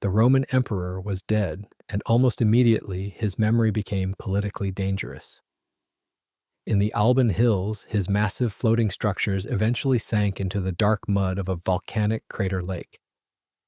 The Roman emperor was dead, and almost immediately his memory became politically dangerous. In the Alban Hills, his massive floating structures eventually sank into the dark mud of a volcanic crater lake.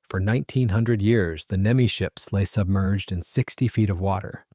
For 1900 years, the Nemi ships lay submerged in 60 feet of water.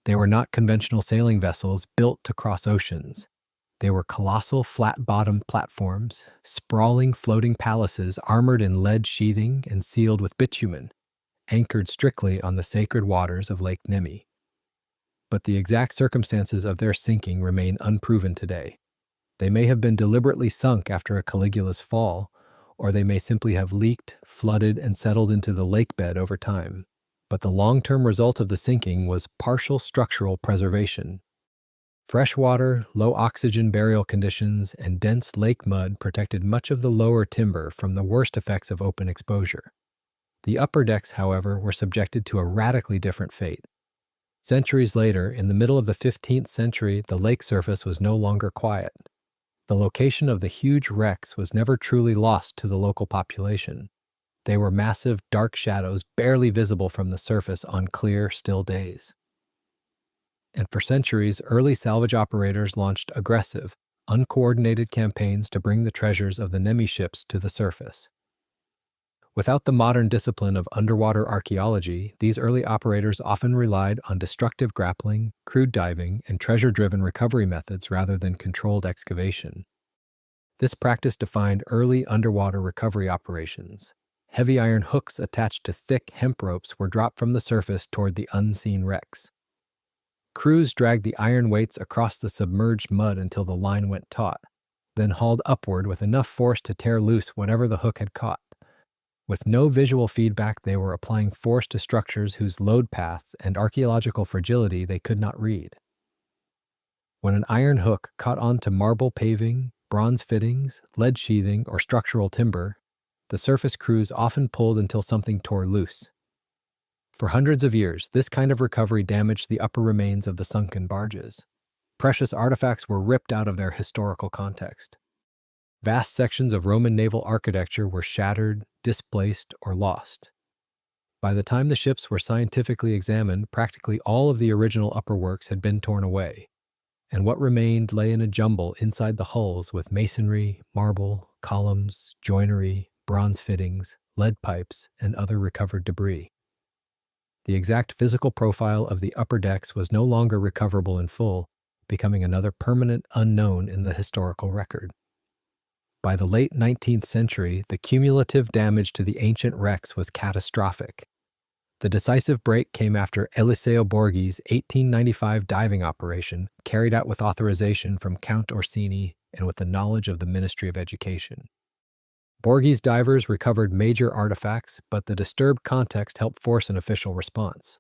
They were not conventional sailing vessels built to cross oceans. They were colossal flat-bottomed platforms, sprawling floating palaces armored in lead sheathing and sealed with bitumen, anchored strictly on the sacred waters of Lake Nemi. But the exact circumstances of their sinking remain unproven today. They may have been deliberately sunk after a Caligula's fall, or they may simply have leaked, flooded, and settled into the lake bed over time. But the long-term result of the sinking was partial structural preservation. Fresh water, low oxygen burial conditions, and dense lake mud protected much of the lower timber from the worst effects of open exposure. The upper decks, however, were subjected to a radically different fate. Centuries later, in the middle of the 15th century, the lake surface was no longer quiet. The location of the huge wrecks was never truly lost to the local population. They were massive, dark shadows barely visible from the surface on clear, still days. And for centuries, early salvage operators launched aggressive, uncoordinated campaigns to bring the treasures of the Nemi ships to the surface. Without the modern discipline of underwater archaeology, these early operators often relied on destructive grappling, crude diving, and treasure-driven recovery methods rather than controlled excavation. This practice defined early underwater recovery operations. Heavy iron hooks attached to thick hemp ropes were dropped from the surface toward the unseen wrecks. Crews dragged the iron weights across the submerged mud until the line went taut, then hauled upward with enough force to tear loose whatever the hook had caught. With no visual feedback, they were applying force to structures whose load paths and archaeological fragility they could not read. When an iron hook caught onto marble paving, bronze fittings, lead sheathing, or structural timber, the surface crews often pulled until something tore loose. For hundreds of years, this kind of recovery damaged the upper remains of the sunken barges. Precious artifacts were ripped out of their historical context. Vast sections of Roman naval architecture were shattered, displaced, or lost. By the time the ships were scientifically examined, practically all of the original upper works had been torn away, and what remained lay in a jumble inside the hulls with masonry, marble, columns, joinery, bronze fittings, lead pipes, and other recovered debris. The exact physical profile of the upper decks was no longer recoverable in full, becoming another permanent unknown in the historical record. By the late 19th century, the cumulative damage to the ancient wrecks was catastrophic. The decisive break came after Eliseo Borghi's 1895 diving operation, carried out with authorization from Count Orsini and with the knowledge of the Ministry of Education. Borghi's divers recovered major artifacts, but the disturbed context helped force an official response.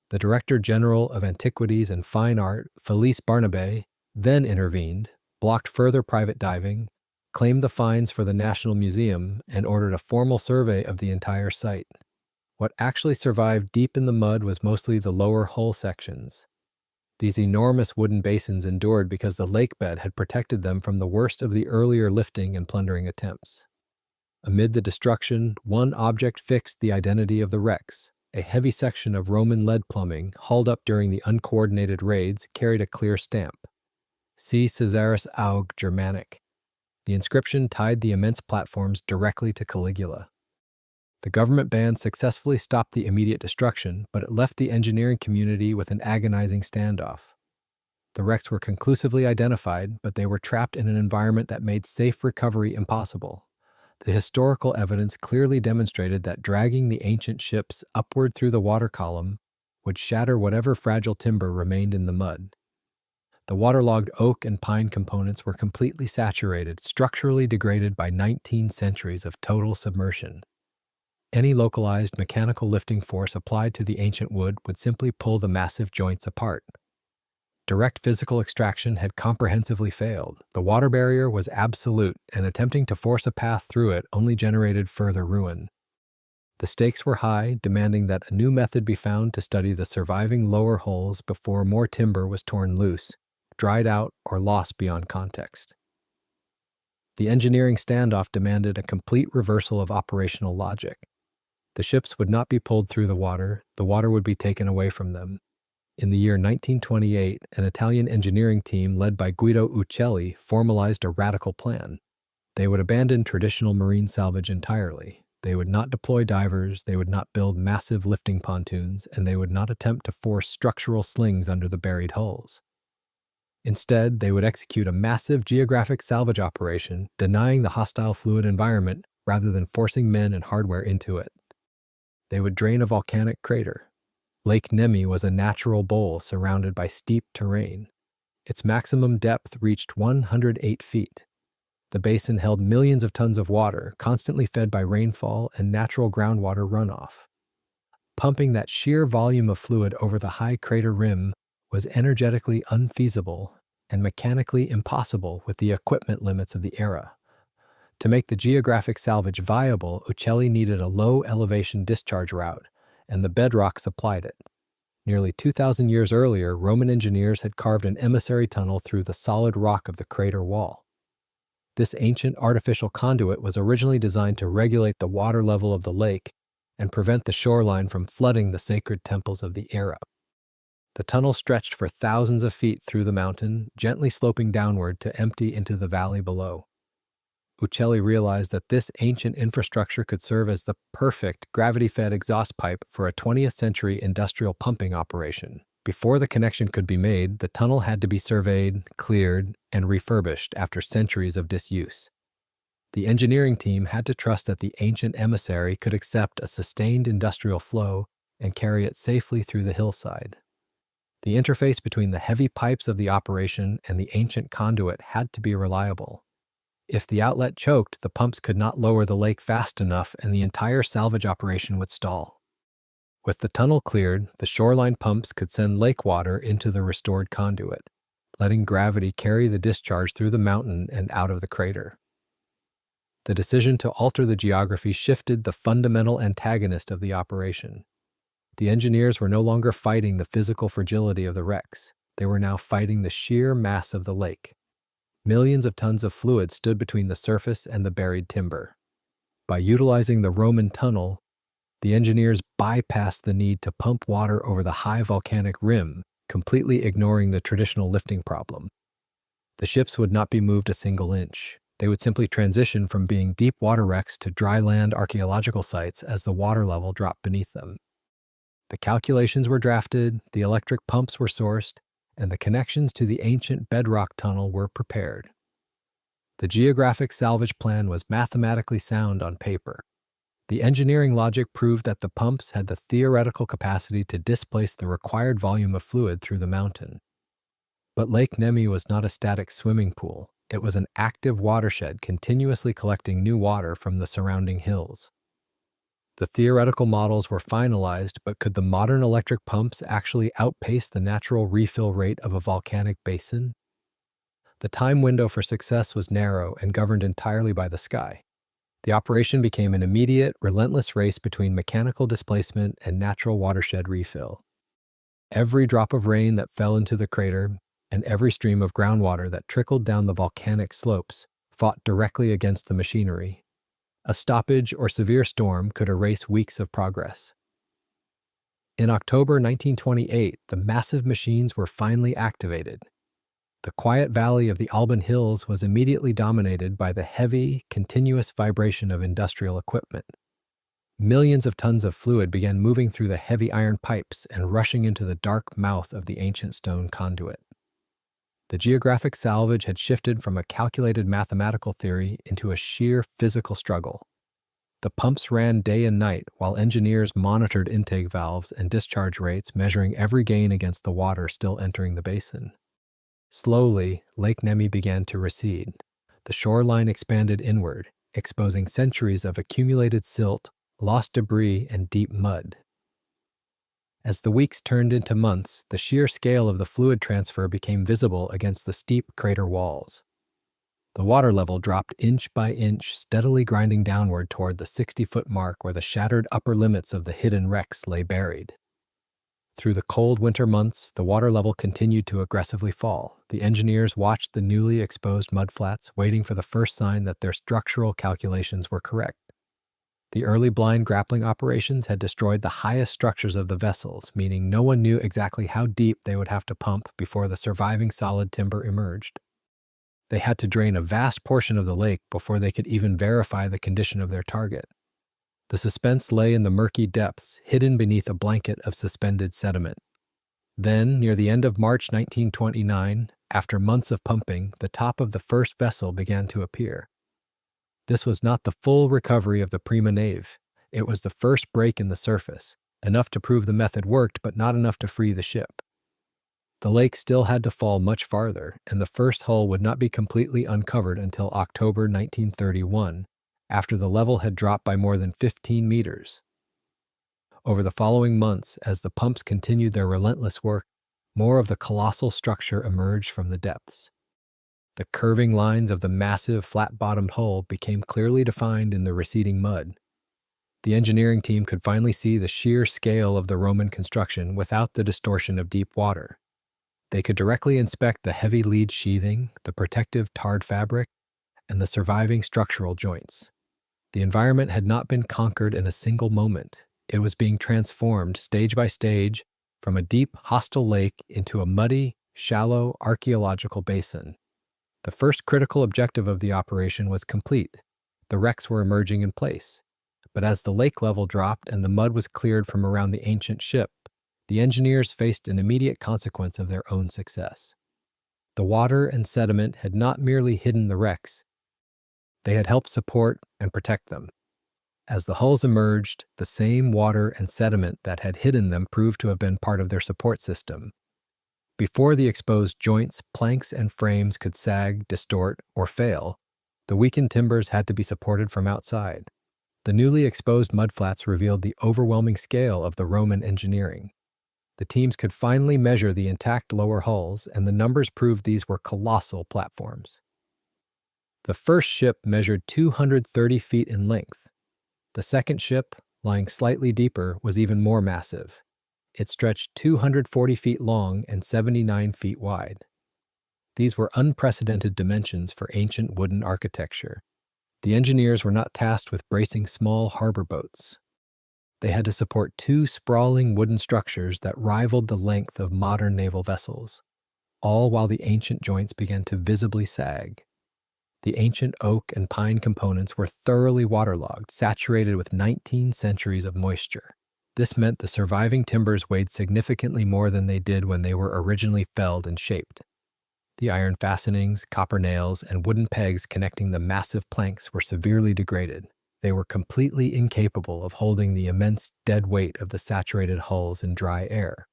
The Director General of Antiquities and Fine Art, Felice Barnabé, then intervened, blocked further private diving, claimed the finds for the National Museum, and ordered a formal survey of the entire site. What actually survived deep in the mud was mostly the lower hull sections. These enormous wooden basins endured because the lake bed had protected them from the worst of the earlier lifting and plundering attempts. Amid the destruction, one object fixed the identity of the wrecks. A heavy section of Roman lead plumbing, hauled up during the uncoordinated raids, carried a clear stamp. C. Caesaris Aug Germanic. The inscription tied the immense platforms directly to Caligula. The government band successfully stopped the immediate destruction, but it left the engineering community with an agonizing standoff. The wrecks were conclusively identified, but they were trapped in an environment that made safe recovery impossible. The historical evidence clearly demonstrated that dragging the ancient ships upward through the water column would shatter whatever fragile timber remained in the mud. The waterlogged oak and pine components were completely saturated, structurally degraded by 19 centuries of total submersion. Any localized mechanical lifting force applied to the ancient wood would simply pull the massive joints apart. Direct physical extraction had comprehensively failed. The water barrier was absolute, and attempting to force a path through it only generated further ruin. The stakes were high, demanding that a new method be found to study the surviving lower hulls before more timber was torn loose, dried out, or lost beyond context. The engineering standoff demanded a complete reversal of operational logic. The ships would not be pulled through the water would be taken away from them. In the year 1928, an Italian engineering team led by Guido Ucelli formalized a radical plan. They would abandon traditional marine salvage entirely. They would not deploy divers, they would not build massive lifting pontoons, and they would not attempt to force structural slings under the buried hulls. Instead, they would execute a massive geographic salvage operation, denying the hostile fluid environment rather than forcing men and hardware into it. They would drain a volcanic crater. Lake Nemi was a natural bowl surrounded by steep terrain. Its maximum depth reached 108 feet. The basin held millions of tons of water, constantly fed by rainfall and natural groundwater runoff. Pumping that sheer volume of fluid over the high crater rim was energetically unfeasible and mechanically impossible with the equipment limits of the era. To make the geographic salvage viable, Ucelli needed a low-elevation discharge route, and the bedrock supplied it. Nearly 2,000 years earlier, Roman engineers had carved an emissary tunnel through the solid rock of the crater wall. This ancient artificial conduit was originally designed to regulate the water level of the lake and prevent the shoreline from flooding the sacred temples of the era. The tunnel stretched for thousands of feet through the mountain, gently sloping downward to empty into the valley below. Ucelli realized that this ancient infrastructure could serve as the perfect gravity-fed exhaust pipe for a 20th century industrial pumping operation. Before the connection could be made, the tunnel had to be surveyed, cleared, and refurbished after centuries of disuse. The engineering team had to trust that the ancient emissary could accept a sustained industrial flow and carry it safely through the hillside. The interface between the heavy pipes of the operation and the ancient conduit had to be reliable. If the outlet choked, the pumps could not lower the lake fast enough and the entire salvage operation would stall. With the tunnel cleared, the shoreline pumps could send lake water into the restored conduit, letting gravity carry the discharge through the mountain and out of the crater. The decision to alter the geography shifted the fundamental antagonist of the operation. The engineers were no longer fighting the physical fragility of the wrecks. They were now fighting the sheer mass of the lake. Millions of tons of fluid stood between the surface and the buried timber. By utilizing the Roman tunnel, the engineers bypassed the need to pump water over the high volcanic rim, completely ignoring the traditional lifting problem. The ships would not be moved a single inch. They would simply transition from being deep water wrecks to dry land archaeological sites as the water level dropped beneath them. The calculations were drafted, the electric pumps were sourced, and the connections to the ancient bedrock tunnel were prepared. The geographic salvage plan was mathematically sound on paper. The engineering logic proved that the pumps had the theoretical capacity to displace the required volume of fluid through the mountain. But Lake Nemi was not a static swimming pool. It was an active watershed continuously collecting new water from the surrounding hills. The theoretical models were finalized, but could the modern electric pumps actually outpace the natural refill rate of a volcanic basin? The time window for success was narrow and governed entirely by the sky. The operation became an immediate, relentless race between mechanical displacement and natural watershed refill. Every drop of rain that fell into the crater and every stream of groundwater that trickled down the volcanic slopes fought directly against the machinery. A stoppage or severe storm could erase weeks of progress. In October 1928, the massive machines were finally activated. The quiet valley of the Alban Hills was immediately dominated by the heavy, continuous vibration of industrial equipment. Millions of tons of fluid began moving through the heavy iron pipes and rushing into the dark mouth of the ancient stone conduit. The geographic salvage had shifted from a calculated mathematical theory into a sheer physical struggle. The pumps ran day and night while engineers monitored intake valves and discharge rates, measuring every gain against the water still entering the basin. Slowly, Lake Nemi began to recede. The shoreline expanded inward, exposing centuries of accumulated silt, lost debris, and deep mud. As the weeks turned into months, the sheer scale of the fluid transfer became visible against the steep crater walls. The water level dropped inch by inch, steadily grinding downward toward the 60-foot mark where the shattered upper limits of the hidden wrecks lay buried. Through the cold winter months, the water level continued to aggressively fall. The engineers watched the newly exposed mudflats, waiting for the first sign that their structural calculations were correct. The early blind grappling operations had destroyed the highest structures of the vessels, meaning no one knew exactly how deep they would have to pump before the surviving solid timber emerged. They had to drain a vast portion of the lake before they could even verify the condition of their target. The suspense lay in the murky depths, hidden beneath a blanket of suspended sediment. Then, near the end of March 1929, after months of pumping, the top of the first vessel began to appear. This was not the full recovery of the prima nave. It was the first break in the surface, enough to prove the method worked, but not enough to free the ship. The lake still had to fall much farther, and the first hull would not be completely uncovered until October 1931, after the level had dropped by more than 15 meters. Over the following months, as the pumps continued their relentless work, more of the colossal structure emerged from the depths. The curving lines of the massive, flat-bottomed hull became clearly defined in the receding mud. The engineering team could finally see the sheer scale of the Roman construction without the distortion of deep water. They could directly inspect the heavy lead sheathing, the protective tarred fabric, and the surviving structural joints. The environment had not been conquered in a single moment. It was being transformed stage by stage from a deep, hostile lake into a muddy, shallow archaeological basin. The first critical objective of the operation was complete. The wrecks were emerging in place. But as the lake level dropped and the mud was cleared from around the ancient ship, the engineers faced an immediate consequence of their own success. The water and sediment had not merely hidden the wrecks. They had helped support and protect them. As the hulls emerged, the same water and sediment that had hidden them proved to have been part of their support system. Before the exposed joints, planks, and frames could sag, distort, or fail, the weakened timbers had to be supported from outside. The newly exposed mudflats revealed the overwhelming scale of the Roman engineering. The teams could finally measure the intact lower hulls, and the numbers proved these were colossal platforms. The first ship measured 230 feet in length. The second ship, lying slightly deeper, was even more massive. It stretched 240 feet long and 79 feet wide. These were unprecedented dimensions for ancient wooden architecture. The engineers were not tasked with bracing small harbor boats. They had to support two sprawling wooden structures that rivaled the length of modern naval vessels, all while the ancient joints began to visibly sag. The ancient oak and pine components were thoroughly waterlogged, saturated with 19 centuries of moisture. This meant the surviving timbers weighed significantly more than they did when they were originally felled and shaped. The iron fastenings, copper nails, and wooden pegs connecting the massive planks were severely degraded. They were completely incapable of holding the immense dead weight of the saturated hulls in dry air.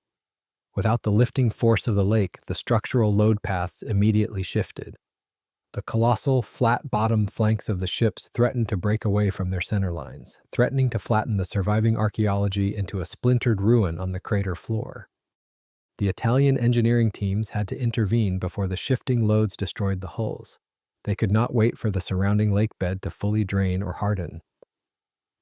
Without the lifting force of the lake, the structural load paths immediately shifted. The colossal, flat-bottomed flanks of the ships threatened to break away from their center lines, threatening to flatten the surviving archaeology into a splintered ruin on the crater floor. The Italian engineering teams had to intervene before the shifting loads destroyed the hulls. They could not wait for the surrounding lake bed to fully drain or harden.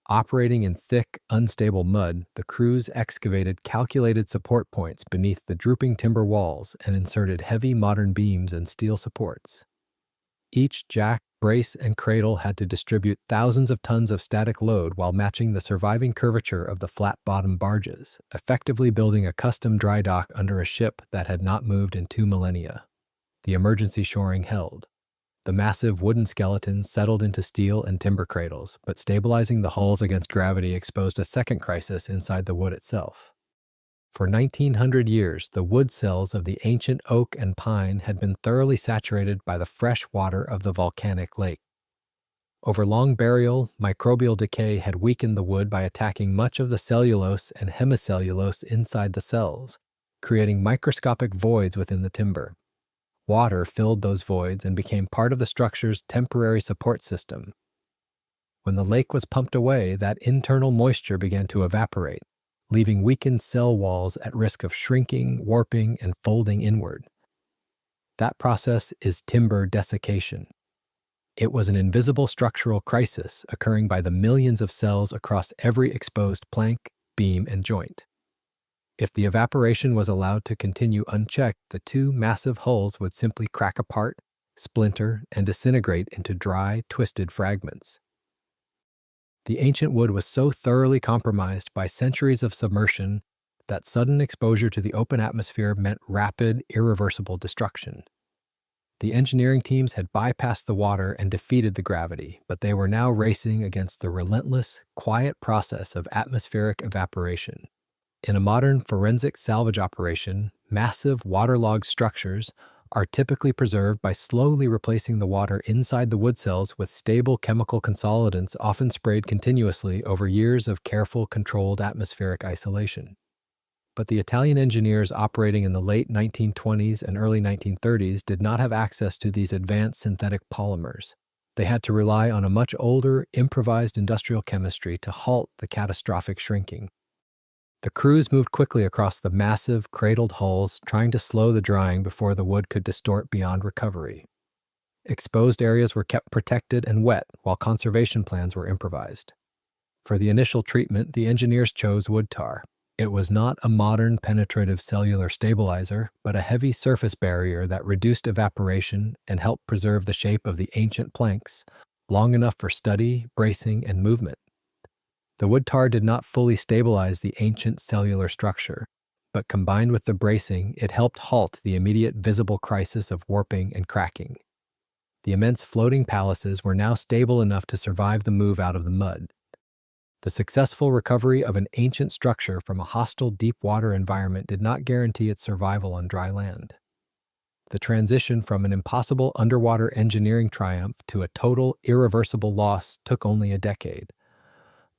Operating in thick, unstable mud, the crews excavated calculated support points beneath the drooping timber walls and inserted heavy modern beams and steel supports. Each jack, brace, and cradle had to distribute thousands of tons of static load while matching the surviving curvature of the flat-bottomed barges, effectively building a custom dry dock under a ship that had not moved in 2 millennia. The emergency shoring held. The massive wooden skeletons settled into steel and timber cradles, but stabilizing the hulls against gravity exposed a second crisis inside the wood itself. For 1900 years, the wood cells of the ancient oak and pine had been thoroughly saturated by the fresh water of the volcanic lake. Over long burial, microbial decay had weakened the wood by attacking much of the cellulose and hemicellulose inside the cells, creating microscopic voids within the timber. Water filled those voids and became part of the structure's temporary support system. When the lake was pumped away, that internal moisture began to evaporate, leaving weakened cell walls at risk of shrinking, warping, and folding inward. That process is timber desiccation. It was an invisible structural crisis occurring by the millions of cells across every exposed plank, beam, and joint. If the evaporation was allowed to continue unchecked, the two massive hulls would simply crack apart, splinter, and disintegrate into dry, twisted fragments. The ancient wood was so thoroughly compromised by centuries of submersion that sudden exposure to the open atmosphere meant rapid, irreversible destruction. The engineering teams had bypassed the water and defeated the gravity, but they were now racing against the relentless, quiet process of atmospheric evaporation. In a modern forensic salvage operation, massive waterlogged structures are typically preserved by slowly replacing the water inside the wood cells with stable chemical consolidants often sprayed continuously over years of careful, controlled atmospheric isolation. But the Italian engineers operating in the late 1920s and early 1930s did not have access to these advanced synthetic polymers. They had to rely on a much older, improvised industrial chemistry to halt the catastrophic shrinking. The crews moved quickly across the massive, cradled hulls, trying to slow the drying before the wood could distort beyond recovery. Exposed areas were kept protected and wet, while conservation plans were improvised. For the initial treatment, the engineers chose wood tar. It was not a modern penetrative cellular stabilizer, but a heavy surface barrier that reduced evaporation and helped preserve the shape of the ancient planks, long enough for study, bracing, and movement. The wood tar did not fully stabilize the ancient cellular structure, but combined with the bracing, it helped halt the immediate visible crisis of warping and cracking. The immense floating palaces were now stable enough to survive the move out of the mud. The successful recovery of an ancient structure from a hostile deep water environment did not guarantee its survival on dry land. The transition from an impossible underwater engineering triumph to a total, irreversible loss took only a decade.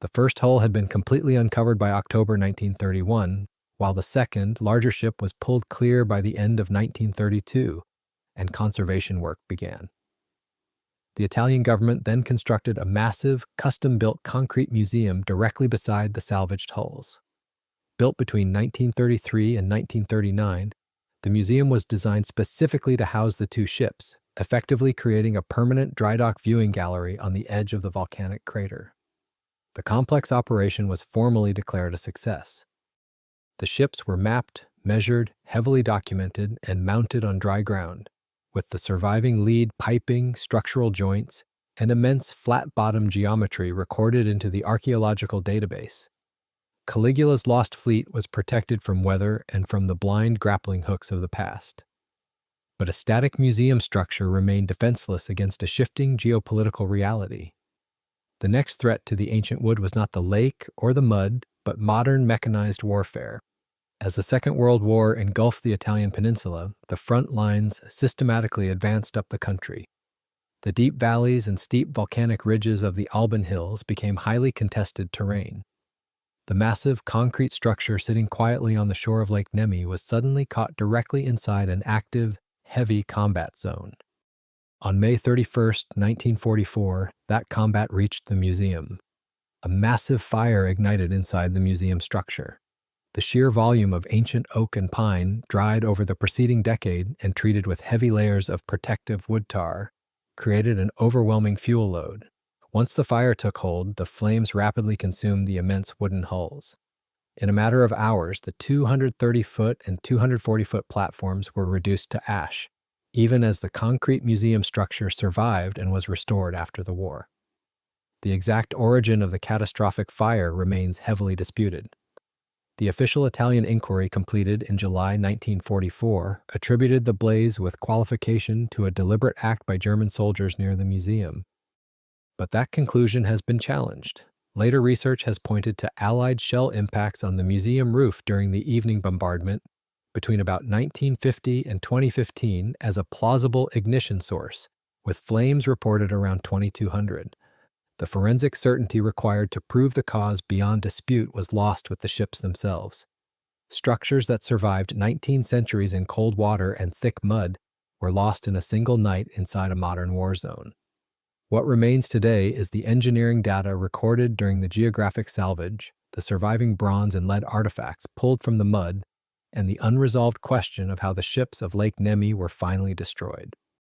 The first hull had been completely uncovered by October 1931, while the second, larger ship was pulled clear by the end of 1932, and conservation work began. The Italian government then constructed a massive, custom-built concrete museum directly beside the salvaged hulls. Built between 1933 and 1939, the museum was designed specifically to house the two ships, effectively creating a permanent dry dock viewing gallery on the edge of the volcanic crater. The complex operation was formally declared a success. The ships were mapped, measured, heavily documented, and mounted on dry ground, with the surviving lead piping, structural joints, and immense flat-bottom geometry recorded into the archaeological database. Caligula's lost fleet was protected from weather and from the blind grappling hooks of the past. But a static museum structure remained defenseless against a shifting geopolitical reality. The next threat to the ancient wood was not the lake or the mud, but modern mechanized warfare. As the Second World War engulfed the Italian peninsula, the front lines systematically advanced up the country. The deep valleys and steep volcanic ridges of the Alban Hills became highly contested terrain. The massive concrete structure sitting quietly on the shore of Lake Nemi was suddenly caught directly inside an active, heavy combat zone. On May 31, 1944, that combat reached the museum. A massive fire ignited inside the museum structure. The sheer volume of ancient oak and pine, dried over the preceding decade and treated with heavy layers of protective wood tar, created an overwhelming fuel load. Once the fire took hold, the flames rapidly consumed the immense wooden hulls. In a matter of hours, the 230-foot and 240-foot platforms were reduced to ash, even as the concrete museum structure survived and was restored after the war. The exact origin of the catastrophic fire remains heavily disputed. The official Italian inquiry completed in July 1944 attributed the blaze with qualification to a deliberate act by German soldiers near the museum. But that conclusion has been challenged. Later research has pointed to Allied shell impacts on the museum roof during the evening bombardment between about 1950 and 2015 as a plausible ignition source, with flames reported around 2200. The forensic certainty required to prove the cause beyond dispute was lost with the ships themselves. Structures that survived 19 centuries in cold water and thick mud were lost in a single night inside a modern war zone. What remains today is the engineering data recorded during the geographic salvage, the surviving bronze and lead artifacts pulled from the mud, and the unresolved question of how the ships of Lake Nemi were finally destroyed.